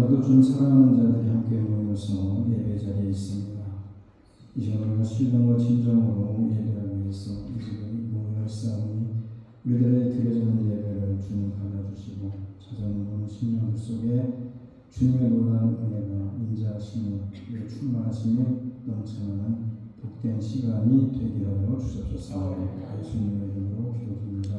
오늘도 좀 사랑하는 자들이 함께 모여서 예배 자리에 있습니다. 이 시간으로 신령과 진정으로 예배하기 위해서 이 집에 모여있사오니 우리들의 드려지는 예배를 주님 받아주시고 찾아오는 심령 속에 주님의 놀라운 은혜가 인자하심이 충만하심이 넘쳐나는 복된 시간이 되게 하여 주옵소서. 예수님의 이름으로 기도드립니다.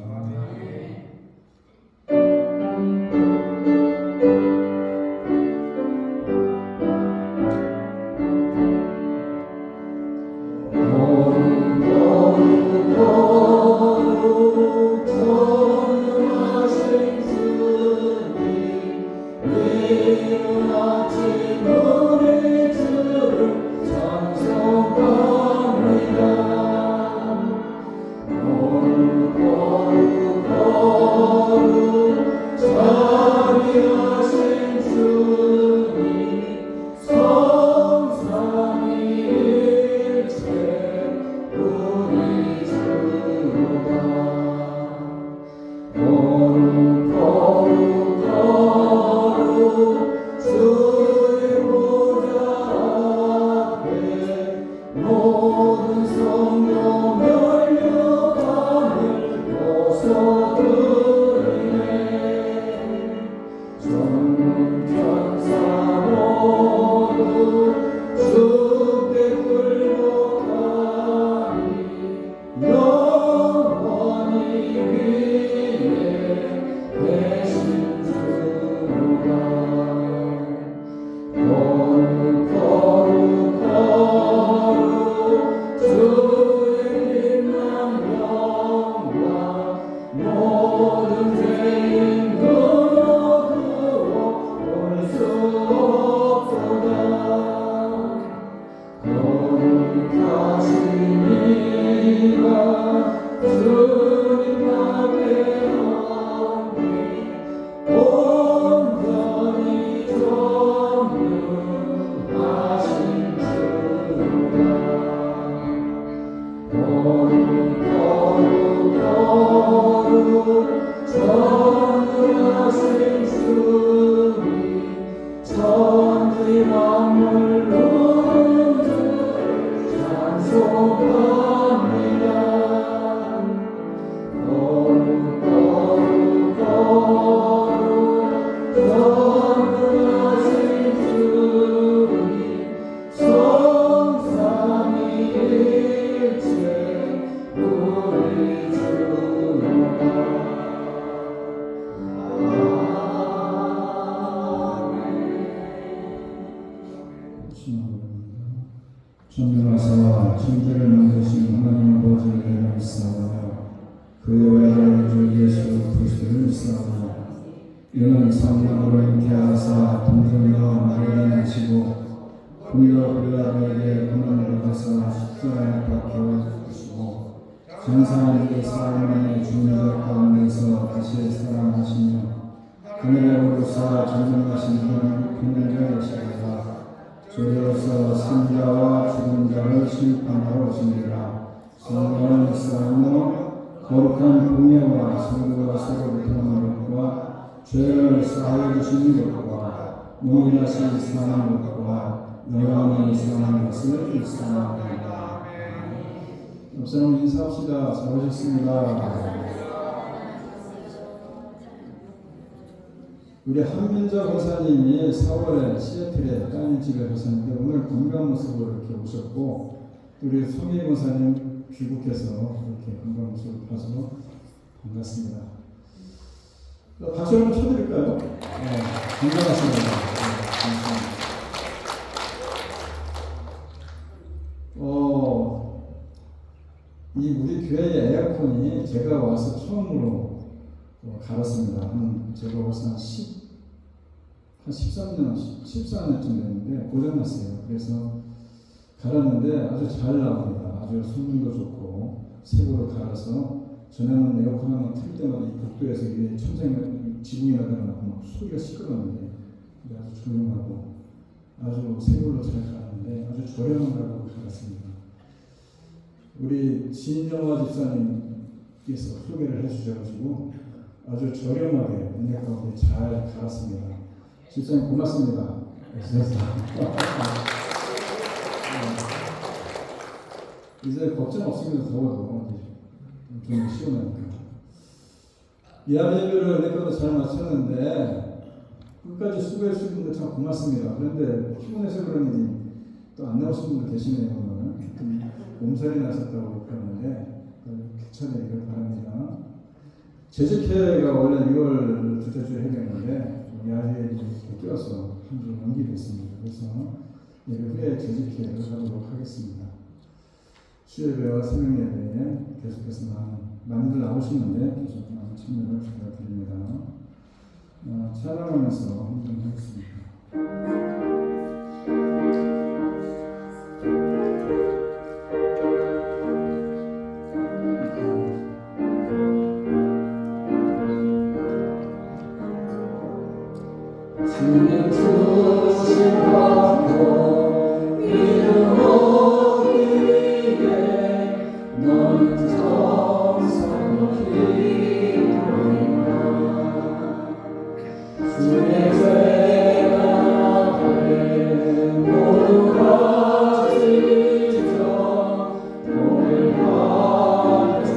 존경하사 천지를 만드신 하나님 아버지를 믿사오며 그의 외아들 주 예수 그리스도를 믿사오며 이는 성령으로 잉태하사 동정녀 마리아에 나시고 본교 빌라도에게 고난을 받아서 십자가에 박혀 죽으시고 장사한 그 사흘 만에 죽는 자 가운데서 다시 살아나시며 하늘에 오르사 전능하신 분 평행자이시리라. 주로서 생자와 죽은 자를 심판하러 오시니라. 성령은 믿사오며 거룩한 공예와 성도가 서로를 통하는 것과 죄를 사하여 주시는 것과 무인하신 사는 것과 영원히 사는 것을 믿사옵나이다. 옆사람 인사합시다. 잘하셨습니다. 우리 한민자 권사님이 4월에 시애틀에 따님 집에 오셨는데 오늘 건강 모습으로 이렇게 오셨고 우리 소미 권사님 귀국해서 이렇게 건강 모습을 봐서 반갑습니다. 박수 한번 쳐드릴까요? 네, 건강하십니다. 이 우리 교회의 에어컨이 제가 와서 처음으로 갈았습니다. 제가 와서 한 13년, 14년쯤 됐는데 고장났어요. 그래서 갈았는데 아주 잘 나옵니다. 아주 성능도 좋고 새거로 갈아서 전에는 에어컨 한번 틀 때마다 이 복도에서 천장에 지붕이 나가고 막 소리가 시끄러웠는데 아주 조용하고 아주 새걸로 잘 갈았는데 아주 저렴한 가격으로 갈았습니다. 우리 진영화 집사님께서 소개를 해주셔가지고 아주 저렴하게 은혜 가운데 잘 갈았습니다. 집사님 고맙습니다. 이제 걱정 없습니다. 더워도 좀 시원하니까. 이하의 예배를 내 것도 잘 마쳤는데 끝까지 수고해 주신 분들 참 고맙습니다. 그런데 피곤해서 그런지 또 안 나오신 분들 계시네요. 오늘 몸살이 나셨다고 그러는데 괜찮으기를 바랍니다. 재직회가 원래 6월 둘째 주에 해야 되는데 야외에 끼어서 한 주 연기됐습니다. 그래서 예배 후에 재직회를 하도록 하겠습니다. 수예배와 새명예배에 계속해서 많이들 나오시는데 계속 많은 참여를 부탁드립니다. 찬양하면서 헌정하겠습니다. 주님 주시고 이름 올리게 너는 정성으로 기도하리라. 주의 죄가 나를 모두 가지죠. 오늘 밤에 주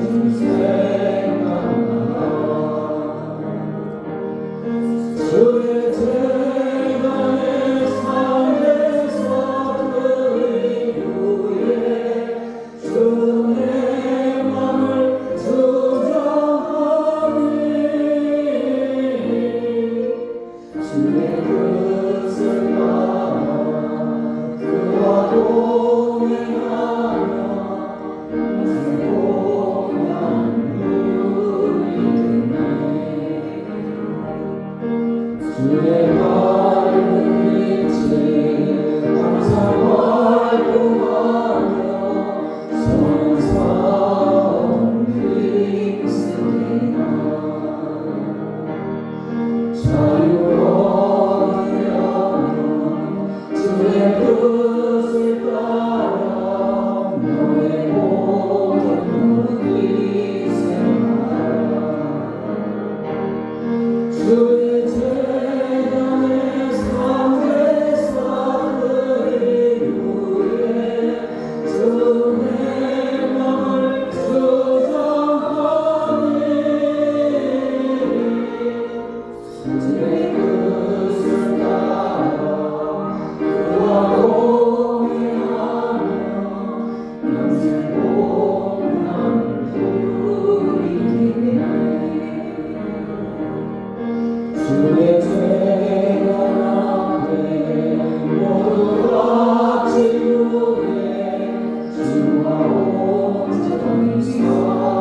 생각나라.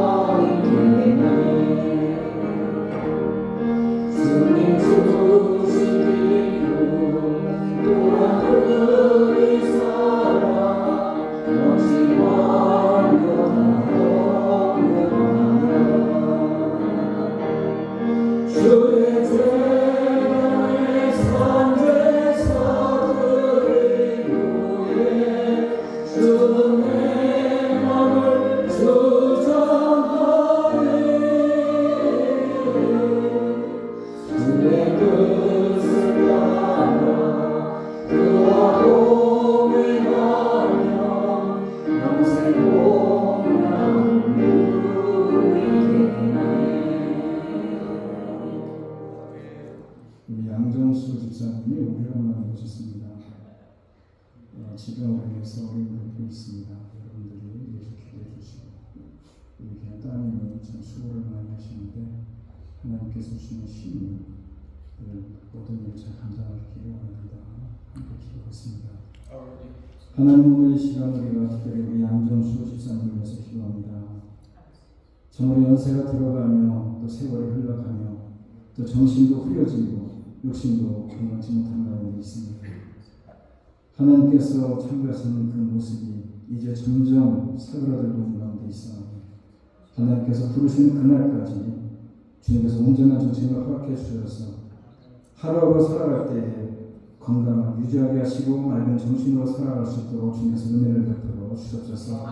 주의 양정수 집사님이 오래간만에 오셨습니다. 지병으로 인해서 어려움을 겪고 있습니다. 여러분들이 예수 기도해 주시고 우리 그냥 따님은 참 수고를 많이 하시는데 하나님께서 주시는 힘이 모든 일을 잘 감당하기를 원합니다. 함께 기도하겠습니다. 하나님 오늘 이 시간 우리가 특별히 우리 양정수 집사님을 위해서 기도합니다. 정말 연세가 들어가며 또 세월이 흘러가며 또 정신도 흐려지고 욕심도 건강치 못한 가운데 있습니다. 하나님께서 참가하시는 그 모습이 이제 점점 사그라들고 가운데 있어 하나님께서 부르시는 그날까지 주님께서 온전한 정신을 허락해 주셔서 하루하루 살아갈 때에 건강을 유지하게 하시고 맑은 정신으로 살아갈 수 있도록 주님께서 은혜를 베풀어 주셨소서.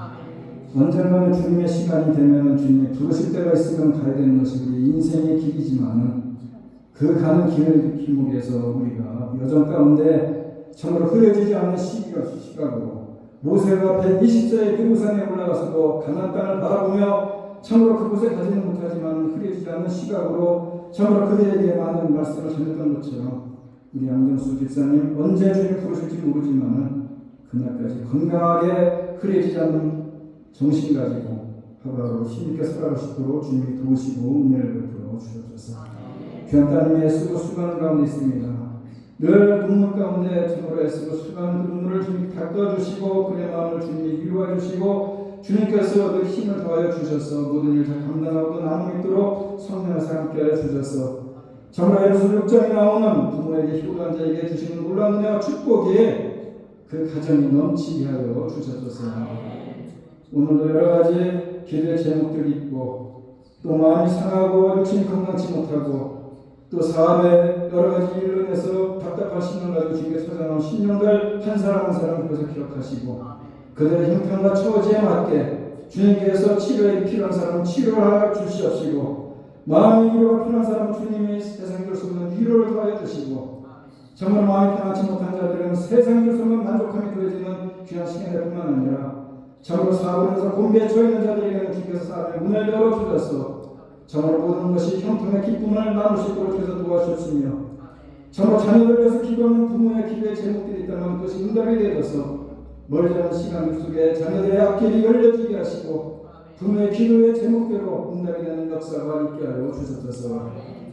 언젠가는 주님의 시간이 되면 주님의 부르실 때가 있으면 가야 되는 것이 우리 인생의 길이지만은 그 가는 길목에서 우리가 여정 가운데 참으로 흐려지지 않는 시각으로 모세가 120세의 그 우산에 올라가서도 가나안 땅을 바라보며 참으로 그곳에 가지는 못하지만 흐려지지 않는 시각으로 참으로 그들에게 많은 말씀을 전했던 것처럼 우리 양정수 집사님 언제 주님 부르실지 모르지만 그날까지 건강하게 흐려지지 않는 정신 가지고 하루하루 힘있게 살아갈 수 있도록 주님이 도우시고 은혜를 베풀어 주셔서 귀한 따님이 애쓰고 수고하는 가운데 있습니다. 늘 눈물 가운데 참으로 애쓰고 수고하는 그 눈물을 주님이 닦아주시고 그의 마음을 주님이 위로해 주시고 주님께서 늘 힘을 더하여 주셔서 모든 일을 잘 감당하고 나무 있도록 성령에서 함께하여 주셔서 참으로 에베소 6장에 나오는 부모에게 효도한 자에게 주시는 놀라운 은혜와 축복이 그 가정이 넘치게 하여 주셔서 오늘도 여러 가지 기도의 제목들이 있고 또 마음이 상하고 육신이 건강치 못하고 또 사업에 여러 가지 일로 인해서 답답한 신령 가지고 주님께 찾아나온 신령들 한 사람 한 사람 그것을 기억하시고 그들의 형편과 처지에 맞게 주님께서 치료에 필요한 사람은 치료를 주시옵시고 마음의 위로가 필요한 사람은 주님이 세상에 줄 수 없는 위로를 더하여 주시고 정말 마음이 편하지 못한 자들은 세상에 줄 수 없는 만족함이 더해지는 귀한 시간일 뿐만 아니라 참으로 사업을 해서 공비에 처해있는 자들에게는 주께서 사업의 문을 열어주셔서 참으로 모든 것이 형통의 기쁨을 나눌 수 있도록 주께서 도와주셨으며 참으로 자녀들을 위해서 기도하는 부모의 기도의 제목들이 있다면 그것이 응답이 되어져서 멀지 않은 시간 속에 자녀들의 앞길이 열려지게 하시고 부모의 기도의 제목대로 응답이 되는 역사가 있게 하여 주셨어서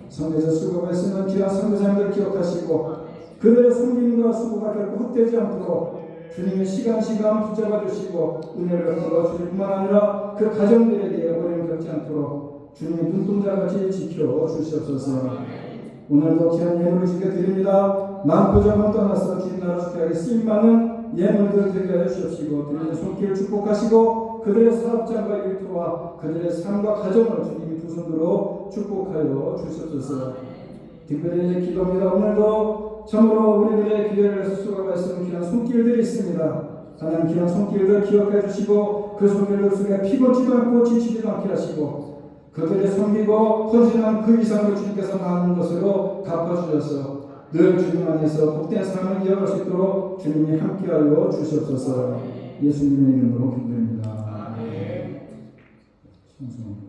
성교에서 수고가 있으면 귀한 선교사님들 기억하시고 그들의 섬김과 수고가 결코 헛되지 않도록 주님의 시간 붙잡아 주시고 은혜를 베풀어 주실 뿐만 아니라 그 가정들에게 어려움을 겪지 않도록 주님의 눈동자같이 지켜 주시옵소서. 오늘도 귀한 예물을 주께 드립니다. 많고 적은 떠나서 주님 나라 주께 쓰임받는 예물들 되게 하여 주시옵시고 드리는 손길을 축복하시고 그들의 사업장과 일터와 그들의 삶과 가정을 주님이 두 손으로 축복하여 주시옵소서. 특별히 기도합니다. 오늘도 참으로 우리들의 기회를 해서 수고가 있으면 귀한 손길들이 있습니다. 하나님 귀한 손길들 기억해 주시고 그 손길들 속에 피곤치도 않고 지치지도 않게 하시고 그들의 섬기고 헌신한 그 이상으로 주님께서 많은 것으로 갚아주셔서 늘 주님 안에서 복된 삶을 이어갈 수 있도록 주님이 함께하여 주시옵소서. 예수님의 이름으로 기도드립니다. 찬송합니다.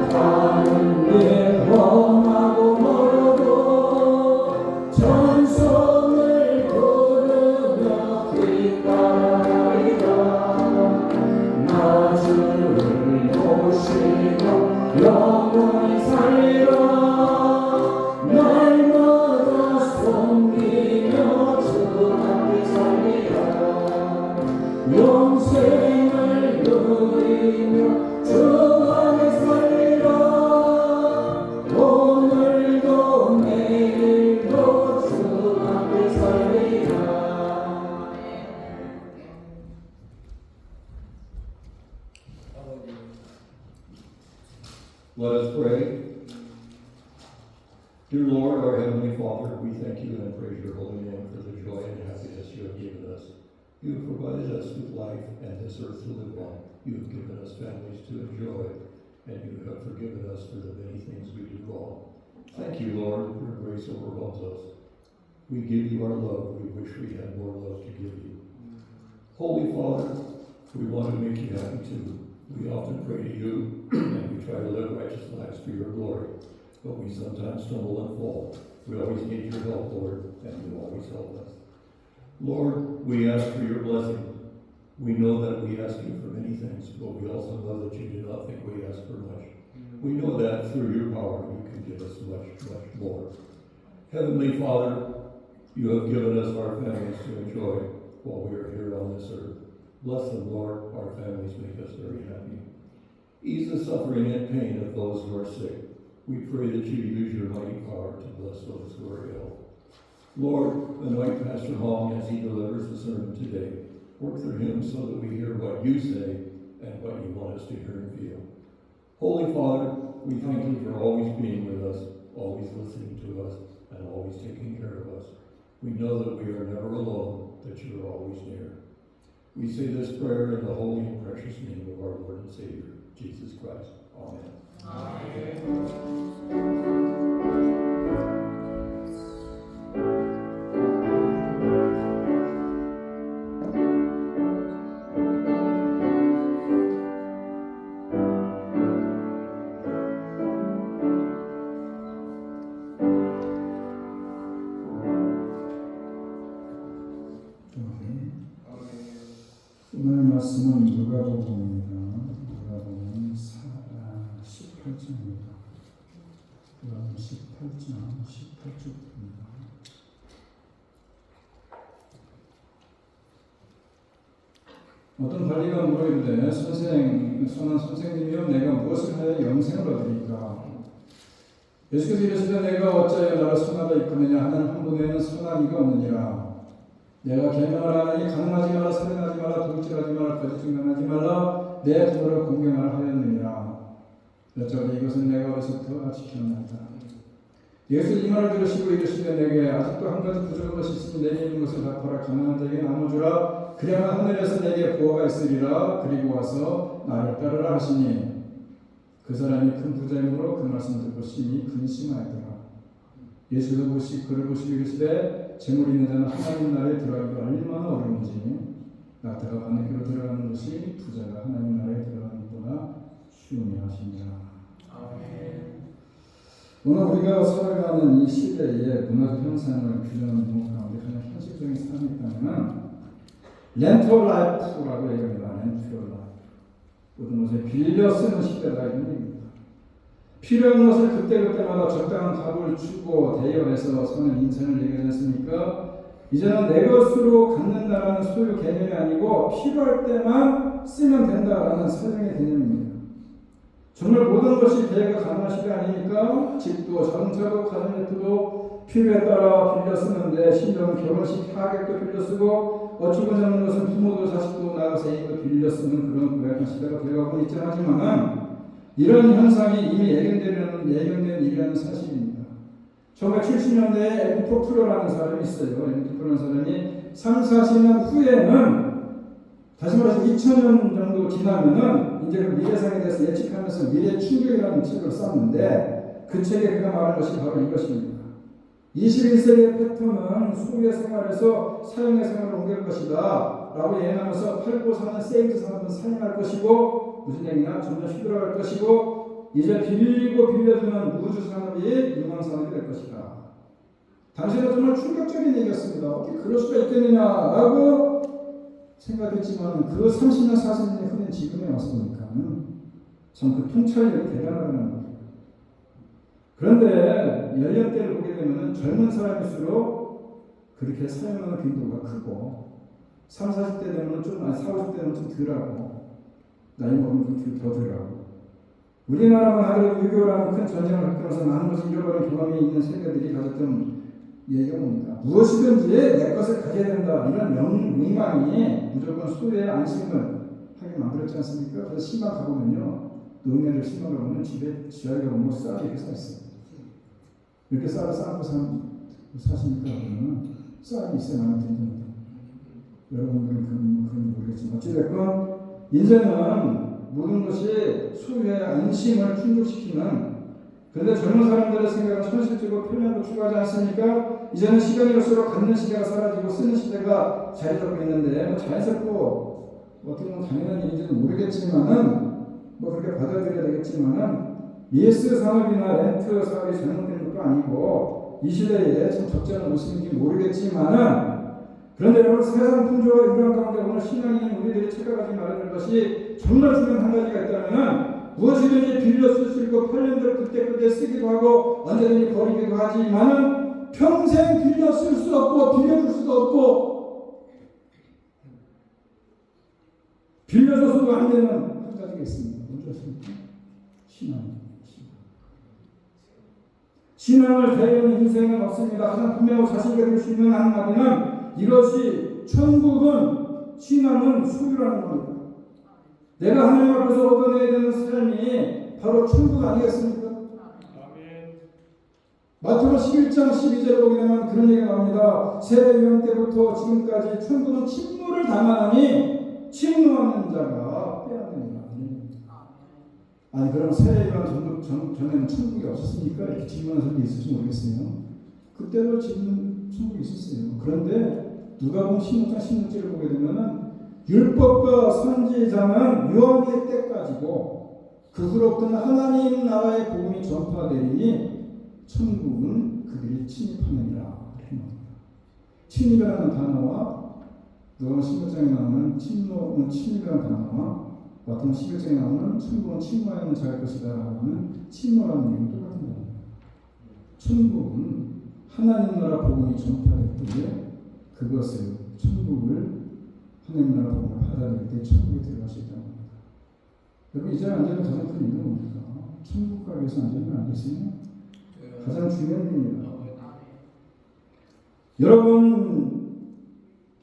가운데 험하고 Let us pray. Dear Lord, our Heavenly Father, we thank you and praise your holy name for the joy and happiness you have given us. You have provided us with life and this earth to live on. You have given us families to enjoy, and you have forgiven us for the many things we do wrong. Thank you, Lord, your grace overwhelms us. We give you our love. We wish we had more love to give you. Holy Father, we want to make you happy too. We often pray to you, and we try to live righteous lives for your glory. But we sometimes stumble and fall. We always need your help, Lord, and you always help us. Lord, we ask for your blessing. We know that we ask you for many things, but we also know that you do not think we ask for much. We know that through your power you can give us much, much more. Heavenly Father, you have given us our families to enjoy while we are here on this earth. Bless them, Lord. Our families make us very happy. Ease the suffering and pain of those who are sick. We pray that you use your mighty power to bless those who are ill. Lord, anoint Pastor Hong as he delivers the sermon today. Work through him so that we hear what you say and what you want us to hear and feel. Holy Father, we thank you for always being with us, always listening to us, and always taking care of us. We know that we are never alone, that you are always near. We say this prayer in the holy and precious name of our Lord and Savior, Jesus Christ. Amen. 오늘 말씀은 누가복음입니다. 누가복음 18장입니다. 누가복음 18장 18절입니다. 어떤 관리가 물어이르되 선생님이여 내가 무엇을 하여 영생을 얻으리까? 예수께서 이르시되 내가 어찌하여 나를 선하다 일컫느냐 하는 한 분에는 선한 이가 없느니라. 내가 계명을 하느니 강하지 마라, 살인하지 마라, 도둑질하지 마라, 거짓 증언하지 말라, 내 부모를 공경하라 하였느니라. 여쭤보니 이것은 내가 어려서부터 지켰나이다. 예수 이 말을 들으시고 이르시되 내게 아직도 한 가지 부족한 것이 있으니 내게 있는 것을 갚아라. 가난한 자에게 나눠주라. 그래야만 하늘에서 내게 보호가 있으리라. 그리고 와서 나를 따르라 하시니 그 사람이 큰 부자이므로 그 말씀을 듣고 심히 근심하였더라. 예수도 그를 보시고 이르시되 재물이 있는 자는 하나님 나라에 들어가기가 얼마나 어려운지 나타가 가는 길로 들어가는 것이 부자가 하나님 나라에 들어가는 것보다 쉬우니 하시니라. 오늘 우리가 살아가는 이 시대의 문화적 현상을 규정하는 부분 가운데 가장 현실적인 사람이 있다면 렌터 라이프라고 얘기합니다. 렌터 라이프. 모든 것을 빌려 쓰는 시대다 이런 얘기입니다. 필요한 것을 그때그때마다 적당한 값을 주고 대여해서 사는 인생을 얘기하지 않습니까? 이제는 내 것으로 갖는다라는 소유 개념이 아니고 필요할 때만 쓰면 된다라는 사용의 개념입니다. 정말 모든 것이 대여가 가능한 시대 아닙니까? 집도 자동차도 가전제품도 필요에 따라 빌려 쓰는데 심지어는 결혼식 하객도 빌려 쓰고 어찌보지 않는 것은 부모도 자식도 나가서 애인도 빌려 쓰는 그런 고약한 시대가 되어가고 있긴 하지만은 이런 현상이 이미 예견된 일이라는 사실입니다. 1970년대에 에디터 프로라는 사람이 있어요. 에디터 프로라는 사람이 3, 40년 후에는 다시 말해서 2000년 정도 지나면은 이제 그 미래상에 대해서 예측하면서 미래 충격이라는 책을 썼는데 그 책에 그가 말한 것이 바로 이것입니다. 21세기의 패턴은 소유의 생활에서 사용의 생활을 옮길 것이다 라고 예언하면서 팔고 사는 세일즈 산업은 살인할 것이고 무슨 얘기냐? 점점 휘돌아갈 것이고 이제 빌리고 빌려주는 우주 산업이 유망 산업이 될 것이다. 당시에는 정말 충격적인 얘기였습니다. 어떻게 그럴 수가 있겠느냐라고 생각했지만 그 30년 40년이 흐른 지금에 와서 보니까는 참 그 통찰력이 대단하다는 거예요. 그런데 연령대를 보게 되면 젊은 사람일수록 그렇게 사용하는 빈도가 크고 30, 40대 되면 좀 40, 50대 되면 좀 덜하고 나이 먹으면 좀 더 덜하고 우리나라만 하루 6.25라는 큰 전쟁을 겪으면서 많은 것을 잃어버린 경험이 있는 세대들이 가졌던 얘기가 뭡니까? 무엇이든지 내 것을 가져야 된다 이런 명망이 무조건 소유의 안심을 하게 만들었지 않습니까? 그래서 시방 가보면요 노인네들 신방을 보면 집에 지하리가 보면 쌀이 이렇게 쌓였어요. 이렇게 쌀을 쌓고 사십니까? 그러면 쌀이 있어야만 된답니다. 여러분들은 그런 모르겠지만 어찌됐건 인생은 모든 것이 소유의 안심을 충족시키는, 그런데 젊은 사람들의 생각은 현실적으로 편리함도 추구하지 않습니까? 이제는 시간이 갈수록 갖는 시대가 사라지고 쓰는 시대가 자리 잡고 있는데 뭐 자연스럽고 어떻게 보면 당연한 일인지는 모르겠지만은 뭐 그렇게 받아들여야 되겠지만은 ES 산업이나 렌트 사업이 잘못된 것도 아니고 이 시대에 참 적절한 모습인지 모르겠지만은, 그런데 여러분 세상 풍조와 유령 가운데 오늘 신앙인 우리들이 착각하지 말아야 될 것이 정말 중요한 한 가지가 있다면은 무엇이든지 빌려 쓸 수 있고 팔린 대로 그때 쓰기도 하고 언제든지 버리기도 하지만은 평생 빌려 쓸 수 없고 빌려줄 수도 없고 빌려줘서도 안 되는 한 가지가 있습니다. 뭔지 아십니까? 신앙을 대하는 인생은 없습니다. 가장 분명하고 자신있게 될 수 있는 한마디는 이것이 천국은 신앙은 소유라는 겁니다. 내가 하나님 앞에서 얻어내야 되는 삶이 바로 천국 아니겠습니까? 마태복음 11장 12절을 보게 되면 그런 얘기가 나옵니다. 세례요한 때부터 지금까지 천국은 침노를 당하니 침노하는 자가 빼앗느니라. 아니 그럼 세례요한 전에는 천국이 없었습니까? 이렇게 질문하는 사람이 있을지 모르겠어요. 그때도 지금 천국이 있었어요. 그런데 누가복음 16장 16절을 보게 되면은 율법과 선지자는 요한의 때까지고 그 후로부터는 하나님 나라의 복음이 전파되리니 천국은 그들이 침입하느니라. 침입이라는 단어와 누가복음 16장에 나오는 침노는 침입이라는 단어와 마태복음 11장에 나오는 천국은 침노하는 자일 것이다 하는 침노라는 얘기는 똑같은 겁니다. 천국은 하나님 나라 복음이 전파될 때에 그것을 천국을 하나님 나라 복음을 받아들일 때 천국에 들어갈 수 있다는 겁니다. 여러분 이 자리에 앉아있는 가장 큰 이유는 뭡니까? 천국 가기 위해서 앉아있는 거 아니겠어요? 가장 중요한 일입니다. 여러분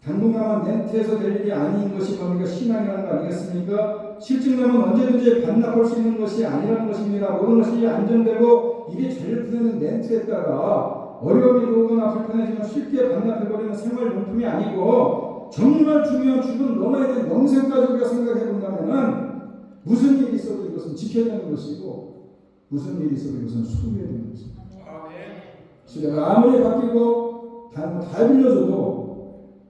당분간만 렌트해서 될 일이 아닌 것이 뭡니까? 신앙이라는 거 아니겠습니까? 실증나면 언제든지 반납할 수 있는 것이 아니라는 것입니다. 모든 것이 안정되고 일이 잘 풀리는 렌트했다가 어려움이 오거나 불편해지면 쉽게 반납해버리는 생활용품이 아니고 정말 중요한 죽음 넘어야 되는 영생까지 우리가 생각해 본다면은 무슨 일이 있어도 이것은 지켜야 되는 것이고 무슨 일이 있어도 이것은 소유해야 되는 것입니다. 시대가 아무리 바뀌고 다 빌려줘도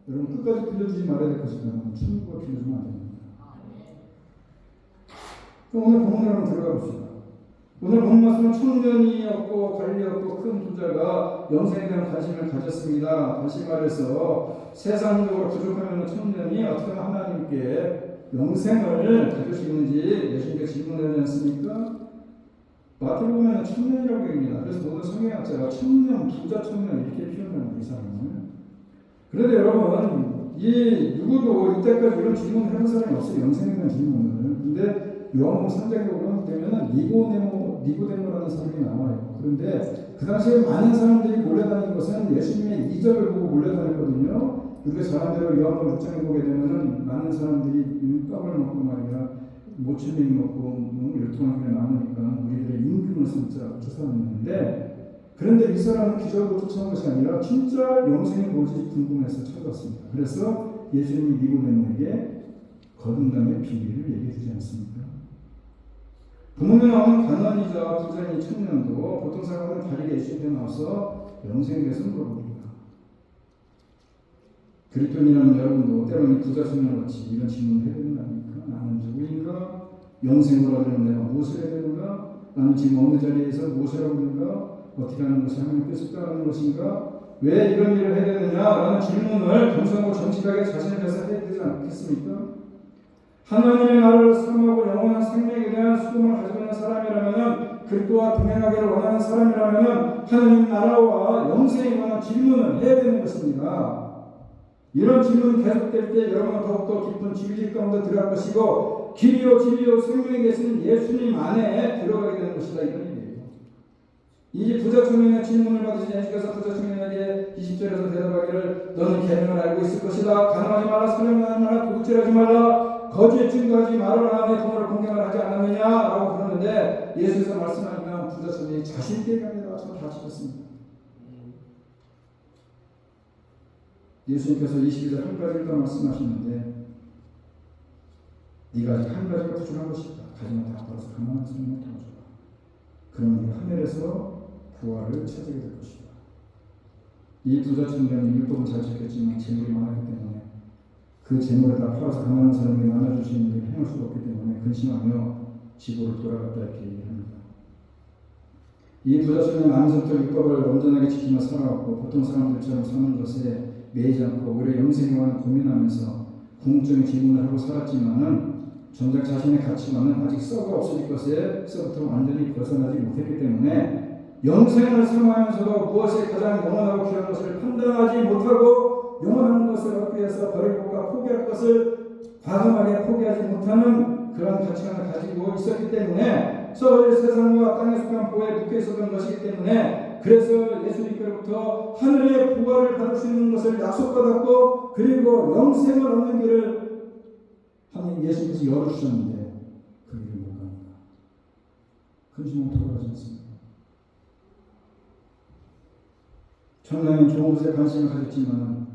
여러분 끝까지 빌려주지 말아야 될 것이면 천국을 빌려주면 안 됩니다. 그럼 오늘 본문으로 한번 들어가 봅시다. 오늘 본 말씀은 청년이 없고 관리 없고 큰 부자가 영생에 대한 관심을 가졌습니다. 다시 말해서 세상적으로 부족하면 청년이 어떻게 하면 하나님께 영생을 가질 수 있는지 예수님께 질문하지 않습니까? 마태복음에는 청년이라고 얘기합니다. 그래서 모든 성경학자가 청년, 부자 청년 이렇게 표현합니다. 이 사람을. 그런데 여러분 이 누구도 이때까지 이런 질문을 해본 사람이 없어요. 영생에 대한 질문을. 근데 요한복음 3장에 보면 되면은 니고데모라는 사람이 나와요. 그런데 그 당시에 많은 사람들이 몰려다니는 것은 예수님의 이적을 보고 몰려다녔거든요. 우리가 잘 아는 대로 요한복음 6장에 보게 되면은 많은 사람들이 떡을 먹고 말이야 모칠링 먹고 12만 개 남으니까 우리들의 임금을 삼자 쫓아다녔는데, 그런데 이 사람은 기적으로 쫓아온 것이 아니라 진짜 영생이 뭔지 궁금해서 찾아왔습니다. 그래서 예수님이 니고데모에게 거듭남의 비밀을 얘기해 주지 않습니까? 본문에 나오는 가난이자 부자인 청년도 보통 사람은 다르게 예수님께 나와서 영생에 대해서 물어봅니다. 그리스도인이라는 여러분도 때로는 부자 청년같이 이런 질문을 해야 되는 거 아닙니까? 나는 누구인가? 영생을 얻으려면 내가 무엇을 해야 되는가? 나는 지금 어느 자리에서 무엇을 하고 있는가? 어떻게 하는 것이 하나님께 뜻하는 것인가? 왜 이런 일을 해야 되느냐라는 질문을 겸손하고 정직하게 자신에 대해서 해야 되지 않겠습니까? 하나님의 나라를 사모하고 영원한 생명에 대한 수금을 가지고 있는 사람이라면, 그리스도와 동행하기를 원하는 사람이라면 하나님 나라와 영생에 관한 질문을 해야 되는 것입니다. 이런 질문이 계속될 때 여러분은 더욱더 깊은 진리 가운데 들어갈 것이고 길이요 진리요 생명이 되시는 예수님 안에 들어가게 되는 것이다, 이런 얘기예요. 이 부자 청년의 질문을 받으신 예수께서 부자 청년에게 20절에서 대답하기를 너는 계명을 알고 있을 것이다. 가늠하지 말라, 살인하지 말라, 도둑질하지 말라, 거짓 증거하지 말아라 내 부모를 공경을 하지 않았느냐라고 그러는데 예수께서 말씀하시면 부자 청년이 자신있게 가져와서 다 지켰습니다. 예수님께서 22절 한 가지를 더 말씀하시는데 네가 아직 한 가지가 부족한 것이 있다. 가지만 다 벌어서 가난한 사람을 도와줘라. 그러면 네가 하늘에서 부활을 찾게 될 것이다. 이 부자 청년은 율법은 잘 지켰지만 재물이 많았기 때문에 그 재물을 다 팔아서 가난한 사람에게 나눠주시는 일을 행할 수가 없기 때문에 근심하며 집으로 돌아갔다 이렇게 얘기합니다. 이 부자 청년은 안에서부터 율법을 온전하게 지키며 살아왔고 보통 사람들처럼 사는 것에 매이지 않고 오히려 영생에만 고민하면서 궁극적인 질문을 하고 살았지만은 정작 자신의 가치관은 아직 썩어 없어질 것에서부터 완전히 벗어나지 못했기 때문에 영생을 사모하면서도 무엇이 가장 영원하고 귀한 것을 판단하지 못하고 영원한 것을 얻기 위해서 버리고가 포기할 것을 과감하게 포기하지 못하는 그런 가치관을 가지고 있었기 때문에 썩어질 세상과 땅에 속한 보호에 묶여 있었던 것이기 때문에 그래서 예수님께로부터 하늘의 부활을 받을 수 있는 것을 약속받았고 그리고 영생을 얻는 길을 하나님 예수님께서 열어주셨는데 그 길을 못 갑니다. 근심하고 돌아가지 않습니다. 청년은 좋은 것에 관심을 가졌지만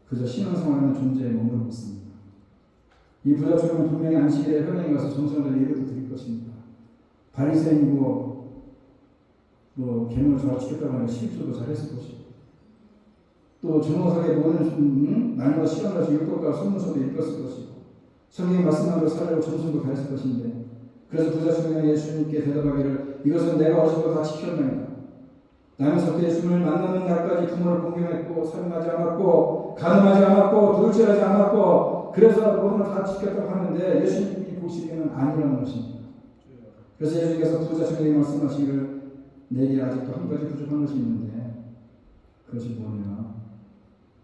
그저 신앙생활하는 존재에 머무르고 있습니다. 이 부자 청년은 분명히 안식일에 회당에 가서 정성을 예배도 드릴 것입니다. 바리새인이고 계명을 잘 지켰다고 하면 실수도 잘했을 것이고 또 정확하게 모든 날마다 시간 가서 율법과 선문서도 읽었을 것이고 성경의 말씀대로 살려고 점수도 가했을 것인데 그래서 부자 청년이 예수님께 대답하기를 이것은 내가 어제도 다 지켰나이다. 나는 섭 예수님을 만나는 날까지 부모를 공경했고 살인하지 않았고 간음하지 않았고 도둑질하지 않았고 그래서 모든 걸 다 지켰다고 하는데 예수님이 보시기에는 아니라는 것입니다. 그래서 예수님께서 부자 청년이 말씀하시기를 내게 아직도 한 가지 부족한 것이 있는데 그것이 뭐냐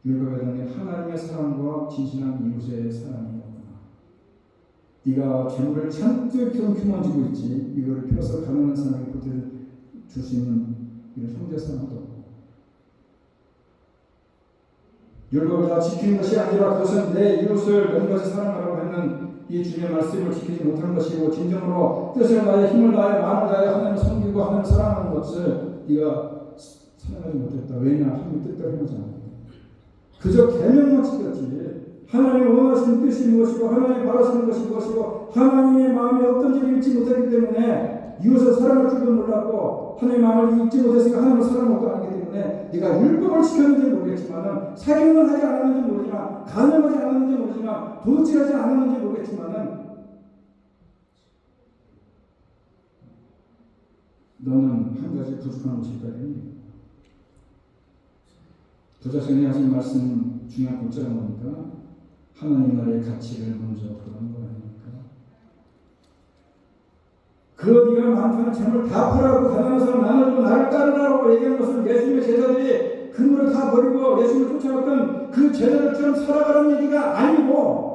율법에 대한 하나님의 사랑과 진실한 이웃의 사랑이었구나. 네가 재물을 잔뜩 경주만지고 있지 이거를 펴서 가난한 사람에게 보태줄 수 있는 이런 형제 사랑도 없고 율법을 다 지키는 것이 아니라 그것은 내 이웃을 면까지 사랑하라고 하는 이 주님의 말씀을 지키지 못한 것이고 진정으로 뜻을 다해 힘을 다해 마음을 다해 하나님을 섬기고 하나님을 사랑하는 것을 네가 사랑하지 못했다. 왜냐? 하나님의 뜻대로 행하지 않았다. 그저 계명만 지켰지 하나님이 원하시는 뜻이 무엇이고 하나님이 바라시는 것이 무엇이고 하나님의 마음이 어떤지를 읽지 못했기 때문에 이웃을 사랑할 줄도 몰랐고 하나님의 마음을 읽지 못했으니까 하나님을 사랑한 것도 아니기 때문에 네가 율법을 지켰는지 모르겠지만 살인을 하지 않았는지 모르지만 간음하지 않았는지 모르지만 도둑질하지 않았는지 모르겠지만 너는 한 가지 부족한 것이 있다. 부자 청년이 하신 말씀 중요한 골자가 뭡니까? 하나님 나라의 가치를 먼저 보라는 거 아닙니까? 그 네가 많다는 재물 다 팔아고 가난한 사람 나눠주고 나를 따르라고 얘기한 것은 예수님의 제자들이 그물을 다 버리고 예수님을 쫓아갔던 그 제자들처럼 살아가라는 얘기가 아니고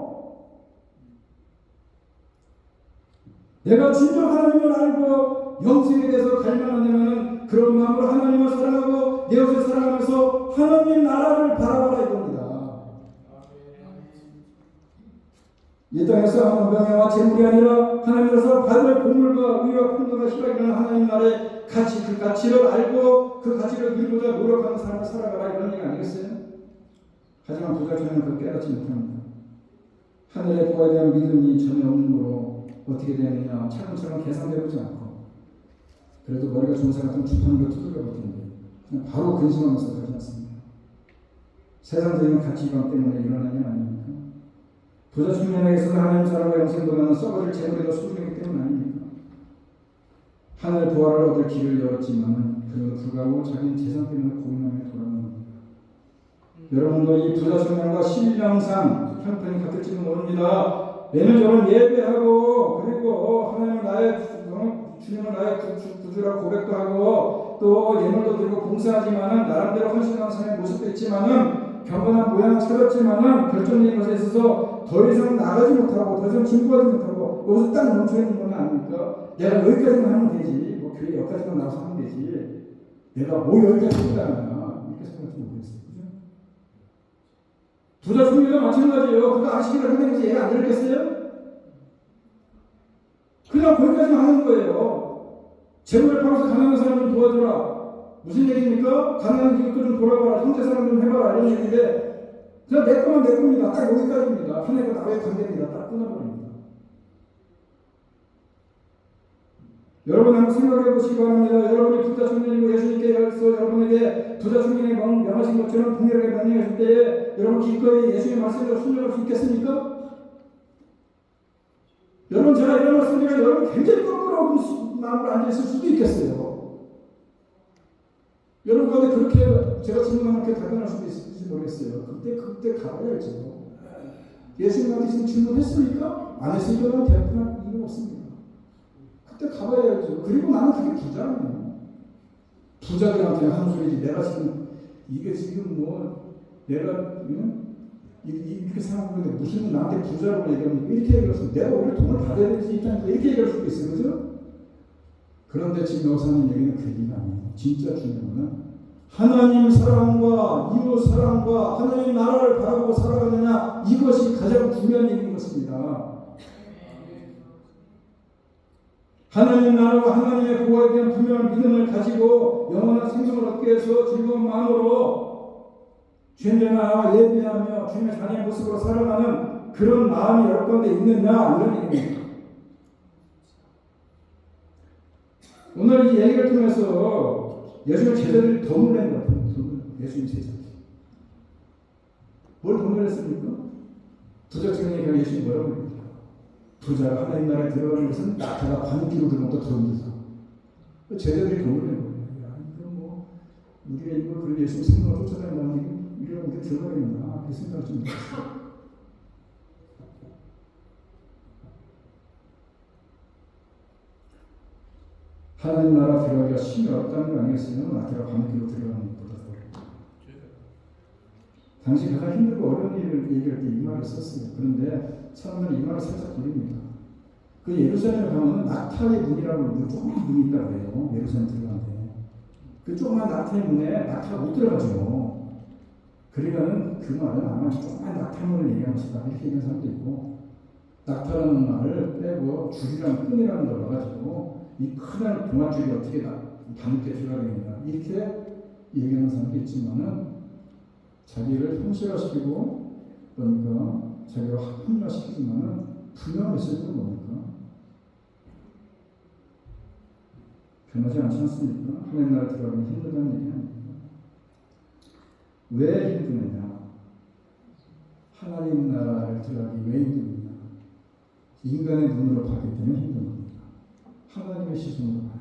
내가 진정 하나님을 알고 영생에 대해서 갈망한다면 그런 마음으로 하나님을 사랑하고 내 이웃을 사랑하면서 하나님 나라를 바라보라 이겁니다. 이 땅에서 하는 명예와 재물이 아니라 하나님께서 받을 보물과 의와 풍요가 희락이라는 하나님 나라의 가치, 그 가치를 알고 그 가치를 이루고자 노력하는 삶을 살아가라 이런 얘기 아니겠어요? 하지만 부자 청년은 그걸 깨닫지 못합니다. 하늘의 부활에 대한 믿음이 전혀 없는 거로 어떻게 되느냐 차근차근 계산해보지 않고 그래도 머리가 좋은 사람 같은 주판으로 두들겨 볼 텐데 그냥 바로 근심하면서 가지 않습니다. 세상적인 가치관 때문에 일어나는 게 아닙니까? 부자 청년에게서는 하나님 사랑과 영생보다는 썩어질 재물이 더 소중하기 때문 아닙니까? 하늘 부활을 얻을 길을 열었지만 그럼에도 불구하고 자기는 재산 때문에 고민하며 돌아가는 겁니다. 여러분도 이 부자 청년과 신령상 형편이 같을지는 모릅니다. 매년 예배하고 그리고 하나님을 나의 주님을 나의 구주라 고백도 하고 또 예물도 드리고 봉사하지만은 나름대로 헌신하는 삶의 모습도 있지만은 경건한 모양을 찾았지만은 결정적인 것에 있어서 더 이상 나가지 못하고 더 이상 진보하지 못하고 여기서 딱 멈춰있는 건 아닙니까? 내가 여기까지만 하면 되지 뭐 교회 여기까지만 나와서 하면 되지 내가 뭐 여기까지 한다느냐 이렇게 생각하지 모르겠어요. 그죠? 부자 총리도 마찬가지예요. 그거 아시기를 하는지 얘가 안 들었겠어요? 그냥 거기까지만 하는 거예요. 재물을 팔아서 가난한 사람 좀 도와줘라. 무슨 얘기입니까? 가난한 이웃들 좀 돌아봐라. 형제 사람 좀 해봐라. 이런 얘기인데 그냥 내 거만 내 겁니다. 딱 여기까지입니다. 하나님과 나의 관계입니다. 딱 끊어버립니다. 여러분 한번 생각해 보시기 바랍니다. 여러분이 부자 청년이고 예수님께서 여러분에게 부자 청년이 명하신 것처럼 분명하게 명령했을 때에 여러분 기꺼이 예수님의 말씀대로 순종할 수 있겠습니까? 여러분 제가 이런 말씀드리면 여러분 굉장히 껄끄러운 마음으로 앉아있을 수도 있겠어요. 여러분 가운데 그렇게 제가 질문하면 그렇게 답변할 수도 있을지 모르겠어요. 그때 가봐야죠. 예수님한테 지금 질문했습니까? 안 했으니까 대답할 이유가 없습니다. 그때 가봐야죠. 그리고 나는 그게 부자라네요. 부자들한테 하는 소리지. 내가 지금 이게 지금 뭐 내가 이렇게 생각하는데 무슨 나한테 부자라고 얘기하면 이렇게 얘기해서 내가 오히려 돈을 받아야 되지 입장에서 이렇게 얘기할 수도 있어요. 그죠? 그런데 지금 여기서 하는 얘기는 그 얘기가 아니에요. 진짜 중요한 거는 하나님 사랑과 이웃 사랑과 하나님 나라를 바라보고 살아가느냐 이것이 가장 중요한 얘기인 것입니다. 하나님 나라와 하나님의 보호에 대한 분명한 믿음을 가지고 영원한 생명을 얻기 위해서 즐거운 마음으로 주님의 나라와 예배하며 주님의 자녀의 모습으로 살아가는 그런 마음이 여러분 가운데 있느냐 이런 얘기입니다. 오늘 이 얘기를 통해서 예수님 제자들이 더 놀란 것 같아요. 예수님 제자들이. 뭘 더 놀랐습니까? 부자 청년이 그냥 예수님 뭐라고 그럽니까? 부자가 하나님 나라에 들어가는 것은 낙타가 반기로 들어온 것도 더 힘들다. 제자들이 더 놀란 거예요. 야, 이거 뭐 우리가 이거 그런 예수님 생명을 쫓아다니는 이런 게 들어가겠나 이렇게 생각을 좀 했어요. 하나님 나라 들어가기가 힘이 없다는 거 아니겠어요? 낙타가 반기로 들어가는 것보다 더 당시 가장 힘들고 어려운 일을 얘기할 때 이 말을 썼어요. 그런데 사람들은 이 말을 살짝 돌립니다. 그 예루살렘에 가면 낙타의 문이라고 조그만 문이 있다고 해요. 예루살렘 들어가는데 그 조그만 낙타의 문에 낙타가 못 들어가죠. 그러니까는 그 말은 아마 조그만 낙타문을 얘기하는 것이다 이렇게 얘기하는 사람도 있고 낙타라는 말을 빼고 줄이라는 끈이라는 걸 넣어가지고 이 큰 동아줄이 어떻게 밤늦게 들어가겠느냐 이렇게 얘기하는 사람도 있지만은 자기를 현실화시키고 그러니까 자기가 합리화시키지만은 분명한 메시지는 뭡니까? 변하지 않지 않습니까? 하나님 나라 들어가면 힘들다는 얘기 아닙니까? 왜 힘드느냐? 하나님 나라를 들어가기 왜 힘드느냐? 인간의 눈으로 봤기 때문에 힘든 겁니다. 하나님의 시선으로 봐야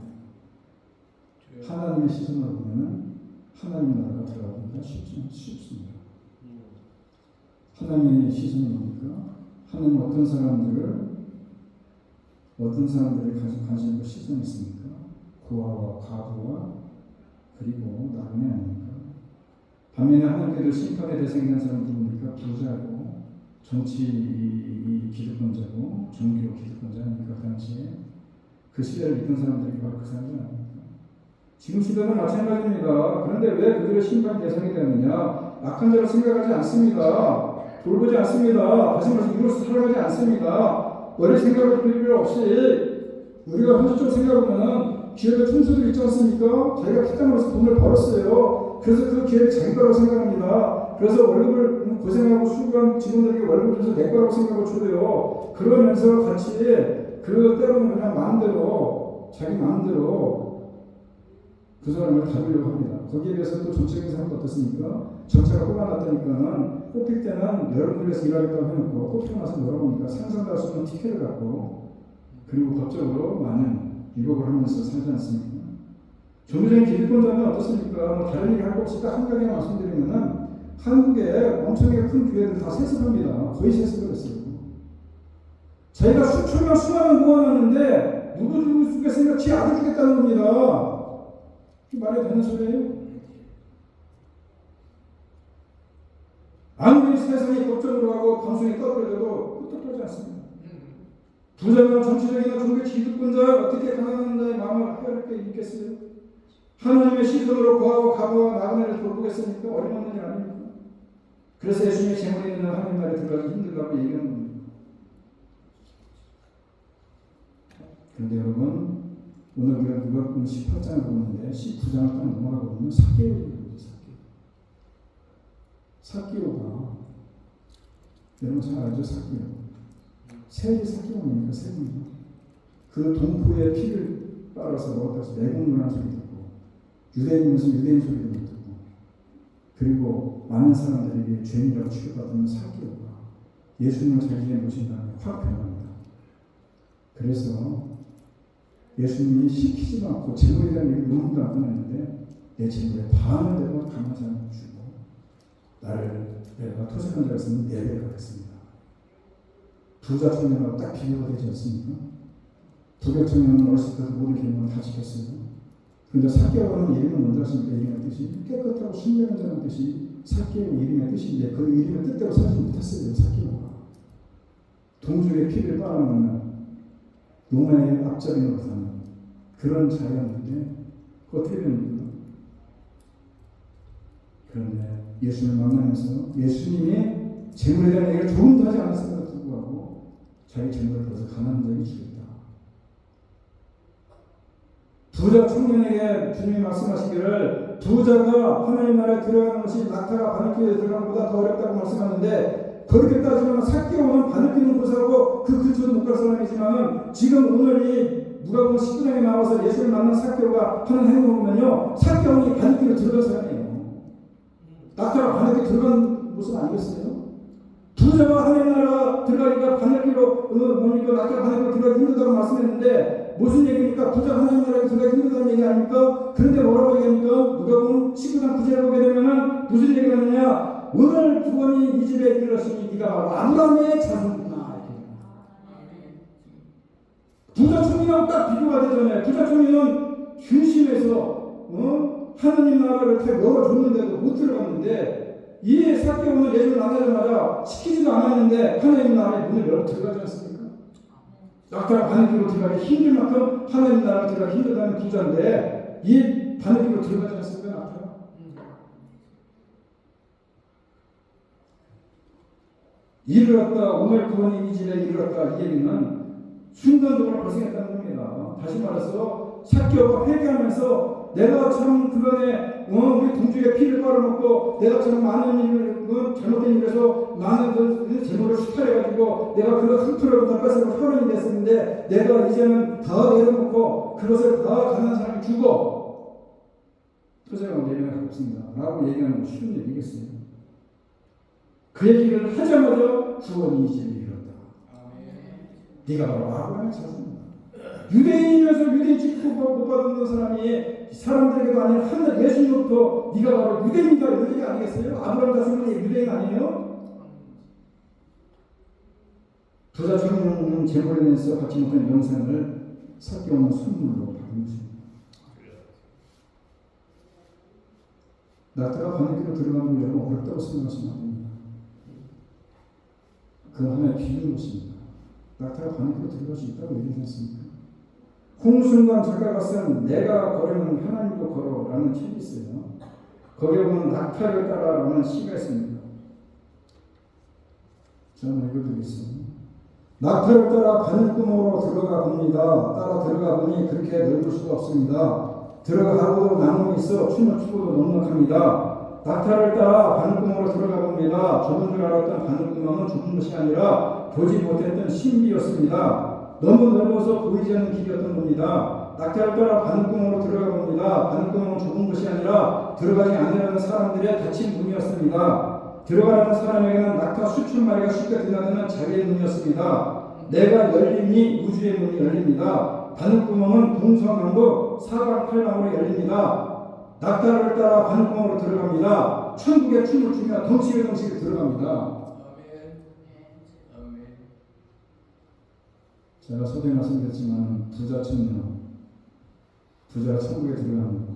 돼요. 하나님의 시선으로 보면은 하나님 나라가 들어가기가 쉽습니다. 하나님의 시선이 뭡니까? 하나님 어떤 사람들을 가지고 시선이 있습니까? 고아와 과부와 그리고 나그네 아닙니까? 반면에 하나님께서 심판의 대상이 된 사람은 누굽니까? 부자고 정치 기득권자고 종교 기득권자 아닙니까? 그 당시에 그 시대를 믿던 사람들이 바로 그 사람들 아닙니까? 지금 시대는 마찬가지입니다. 그런데 왜 그들의 심판 대상이 되느냐? 악한 자를 생각하지 않습니다. 돌보지 않습니다. 다시 말해서 이로써 살아가지 않습니다. 머리 생각을 돌릴 필요 없이 우리가 현실적으로 생각하면 기업의 총수들 있지 않습니까? 자기가 피땀으로서 돈을 벌었어요. 그래서 그 기업이 자기 거라고 생각합니다. 그래서 월급을 고생하고 수고한 직원들에게 월급을 줘서 내 거라고 생각을 줘요. 그러면서 같이 그 때로는 그냥 마음대로 자기 마음대로 그 사람을 다루려고 합니다. 거기에 비해서 또 정책인 사람도 어떻습니까? 정체가 뽑아놨다니까는 뽑힐 때는 여러분을 위해서 일하겠다고 해놓고 뽑히고 나서 뭐라고 하니까 상상도 할 수 없는 티켓을 갖고 그리고 법적으로 많은 유혹을 하면서 살지 않습니까? 종교적인 기득권자는 어떻습니까? 뭐 다른 얘기 할 거 없이 딱 한 가지만 말씀드리면은 한국에 엄청나게 큰 교회들 다 세습합니다. 거의 세습을 했어요. 자기가 수천 명 수만 명 모아놨는데 누구 주겠으니까 지 아들 주겠다는 겁니다. 말이 되는 소리예요? 아무리 세상이 걱정으로 하고 방송이 떠들어도 끄떡하지 않습니다. 부자나 정치적이나 종교 기득권자 어떻게 가난한 자의 마음을 헤아릴 게 있겠어요? 하나님의 시선으로 고아와 과부와 나그네를 돌보겠습니까? 어림없는 일 아닙니까? 그래서 예수님의 재물이 있는 하나님 나라에 들어가기 힘들다고 얘기하는 겁니다. 그런데 여러분, 오늘 우리가 누가복음 18장을 보는데 19장을 딱 넘어가고 보면 삭개오입니다. 삭개오가 여러분 잘 알죠? 삭개오. 세리 삭개오입니까? 세리입니다. 그 동포의 피를 빨아서 먹었다고 내공문한 소리 듣고 유대인이면서 유대인 소리도 못 듣고 그리고 많은 사람들에게 죄인이라고 취급받는 삭개오가 예수님을 자기에게 모신 다음에 확 변합니다. 그래서 예수님이 시키지도 않고 재물이라는 얘기 너무도 안 꺼냈는데 내 재물의 반을 내고 감하지 않고 주고 나를 내가 토색한 자가 있으면 네 배를 하겠습니다. 부자 청년하고 딱 비교가 되지 않습니까? 부자 청년은 어렸을 때도 모든 계명을 다 지켰어요. 그런데 삭개오라는 이름은 뭔지 아십니까? 이름의 뜻이 깨끗하고 순결한 자라는 뜻이 삭개오 이름의 뜻인데 그 이름의 뜻대로 살지 못했어요. 삭개오가 동족의 피를 빨아먹는 노마의 앞자리 노릇하는 그런 자였는데 그 어떻게 됩니까? 그런데 예수님을 만나면서 예수님이 재물에 대한 얘기를 조금도 하지 않았음에도 불구하고 자기 재물을 벌어서 가난한 자에게 주겠다. 부자 청년에게 주님이 말씀하시기를 부자가 하나님 나라에 들어가는 것이 낙타가 바늘길에 들어가는 것보다 더 어렵다고 말씀하는데 그렇게 따지면 삭개오는 바늘길은 고사하고 그 근처도 못 갈 사람이지만 지금 오늘 이 누가복음 19장에 나와서 예수를 만난 삭개오가 하는 행동을 보면요 삭개오는 바늘길로 들어간 사람이에요. 낙타가 바늘길에 들어간 모습 아니겠어요? 부자가 하나님 나라 들어가니까 바늘길로 뭡니까 낙타가 바늘길로 들어가기 힘들다고 말씀했는데 무슨 얘기입니까? 부자 하나님 나라에 들어가기 힘들다는 얘기 아닙니까? 그런데 뭐라고 얘기합니까? 누가복음 19장 9절에 보게 되면은 무슨 얘기를 하느냐? 오늘 구원이 이 집에 이르렀으니 네가 바로 아브라함의 자손이구나. 부자 청년하고 딱 비교가 되잖아요. 부자 청년은 중심에서 하나님 나라를 다 열어줬는데도 못 들어갔는데 이 삭개오는 예수를 만나자마자 시키지도 않았는데 하나님 나라에 문을 열어 들어가지 않습니까? 낙타가 바늘길로 들어가기 힘들 만큼 하나님 나라에 들어가기 힘들다는 부자인데 이 바늘길로 들어가지 않습니까? 낙타가? 이르렀다. 오늘 구원이 이 집에 이르렀다. 이 얘기는 순간적으로 발생했다는 겁니다. 다시 말해서 삭개오가 회개하면서 내가 참 그간에 우리 동족의 피를 빨아먹고 내가 참 많은 일을 잘못된 일에서 많은 그 재물을 수탈해가지고 내가 그거 한 푼으로 닦아서 혈원이 됐었는데 내가 이제는 다 내려놓고 그것을 다 가난한 사람이 주고 토제가 내려놓을 없습니다. 라고 얘기하는 건 쉬운 얘기겠어요. 그 얘기를 하자마자 구원이 이제 이르렀다. 네가 바로 아브라함의 자손이다. 유대인이면서 유대인 취급 못 받는 사람이 사람들에게도 아니라 하늘 예수님부터 네가 바로 유대인이다 이런 얘기 아니겠어요? 아브라함 자손은 유대인 아니에요? 부자 청년은 재물에 대해서 받지 못한 영생을 삭개오는 선물로 받은 것입니다. 낙타가 바늘길로 들어가는 게 여러분 어렵다고 생각하시면 안 됩니다. 그 하나의 비유인 것입니다. 낙타가 바늘길로 들어갈 수 있다고 얘기하지 않습니까? 홍순관 작가가 쓴 내가 걸으면 하나님도 걸어라는 책이 있어요. 거기에 보면 낙타를 따라라는 시가 있습니다. 저는 읽어드리겠습니다. 낙타를 따라 바늘구멍으로 들어가 봅니다. 따라 들어가 보니 그렇게 넓을 수가 없습니다. 들어가고도 나무가 있어 춤을 추고도 넉넉합니다. 낙타를 따라 바늘구멍으로 들어가 봅니다. 좁은 줄 알았던 바늘구멍은 좁은 것이 아니라 보지 못했던 신비였습니다. 너무 넓어서 보이지 않는 길이었던 겁니다. 낙타를 따라 바늘구멍으로 들어가 봅니다. 바늘구멍은 좁은 것이 아니라 들어가지 않으려는 사람들의 닫힌 문이었습니다. 들어가려는 사람에게는 낙타 수천 마리가 쉽게 드나드는 자리의 문이었습니다. 내가 열리니 우주의 문이 열립니다. 바늘구멍은 동서남북 사방팔방으로 열립니다. 낙타를 따라 바늘구멍으로 들어갑니다. 천국의 춤을 추며 덩치에 들어갑니다. 제가 소대 말씀드렸지만 부자 청년, 부자가 천국에 들어가는 거.